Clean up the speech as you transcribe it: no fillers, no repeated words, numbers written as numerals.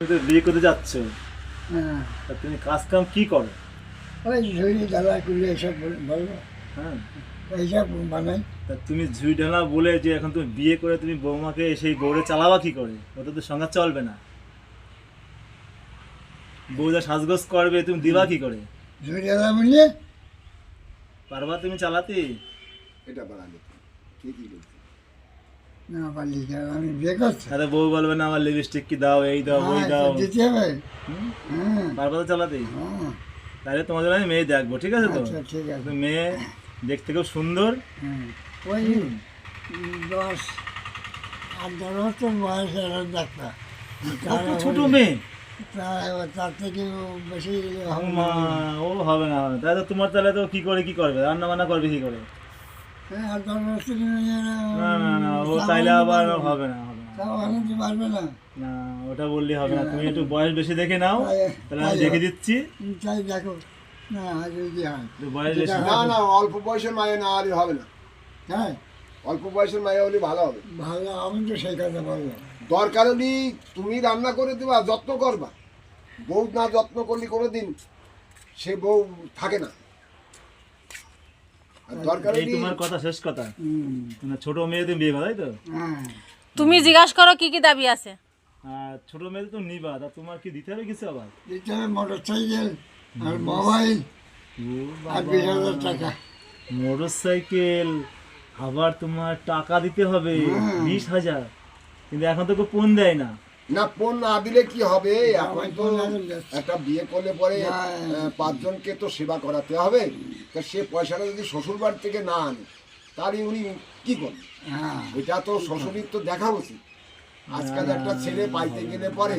তুমি তো বিয়ে করতে যাচ্ছ, হ্যাঁ, তা তুমি কাজ কাম কি করো? ওই ঝুড়ি জ্বালা করলে এসব বলবো, হ্যাঁ, এইসব বানাই। তা তুমি ঝুই ঢালা বলে যে এখন তুমি বিয়ে করে তুমি বৌমাকে সেই গৌড়ে চালাবা কি করে? ওটা তো সংসার চলবে না। বউ যা সাজগোজ করবে তুমি দিবা কি করে? ঝুড়ি জ্বালা বললে পারবা তুমি চালাতে? এটা বাড়ালে ঠিকই বলছি। না পারলি আমি বিয়ে করছি। তাহলে বউ বলবে না আমার লিপস্টিক কি দাও, এই দাও, ওই হ্যাঁ, দাও। তো দিতে হবে। হুম? হ্যাঁ, পারবা তো চালাতে? হ্যাঁ, তাহলে তোমার জন্য আমি মেয়ে দেখবো, ঠিক আছে তো? আচ্ছা ঠিক আছে। তো মেয়ে দেখতে খুব সুন্দর। হ্যাঁ, ওই 10 আর 10 বছর বয়স এরা ডাক্তার। কত ছোট মেয়ে। তার থেকে বেশি হবে মা, ও হবে না, হবে না। তাহলে তোমার তাহলে তো কি করে কি করবে, রান্না বান্না করবে কি করে? হ্যাঁ, আর 10 বছর না না না, ও তাইলে আবার হবে না, হবে না। তাও আনতে পারবে না। না, ওটা বললে হবে না। তুমি একটু বয়স বেশি দেখে নাও, তাহলে আমি দেখে দিচ্ছি। তাই দেখো না যদি হয়। একটু বয়স বেশি। না না, অল্প বয়সের মায়ে না হলে হবে না। হ্যাঁ, অল্প বয়সের মায়ে হলে ভালো হবে। ভালো, আমি তো সেই কথা বললাম। দরকার হলে তুমি রান্না করে দেবা, যত্ন করবা। বউ না যত্ন করলে কোনোদিন সে বউ থাকে না। আর দরকার এই হলে তোমার কথা, শেষ কথা। হুম, মানে ছোট মেয়ে তুমি বিয়ে করো, তাই তো? হ্যাঁ, তুমি জিজ্ঞাসা করো কি কি দাবি আছে। আর ছোট মেয়ে তো নিবা, তা তোমার কি দিতে হবে কিছু আবার? দিতে হবে মোটর সাইকেল আর মোবাইল আর 20,000 টাকা। মোটর সাইকেল, আবার তোমার টাকা দিতে হবে 20,000। কিন্তু এখন তো কেউ ফোন দেয় না। না, ফোন না দিলে কি হবে? এখন তো ফোন না দিলে একটা বিয়ে করলে পরে হ্যাঁ। 5 জনকে তো সেবা করাতে হবে। তা সে পয়সাটা যদি শ্বশুর বাড়ি থেকে না আনে, তাহলে উনি কি করবে? হ্যাঁ, এটা তো শ্বশুরির তো দেখা উচিত। আজকাল একটা ছেলে পাইতে গেলে পরে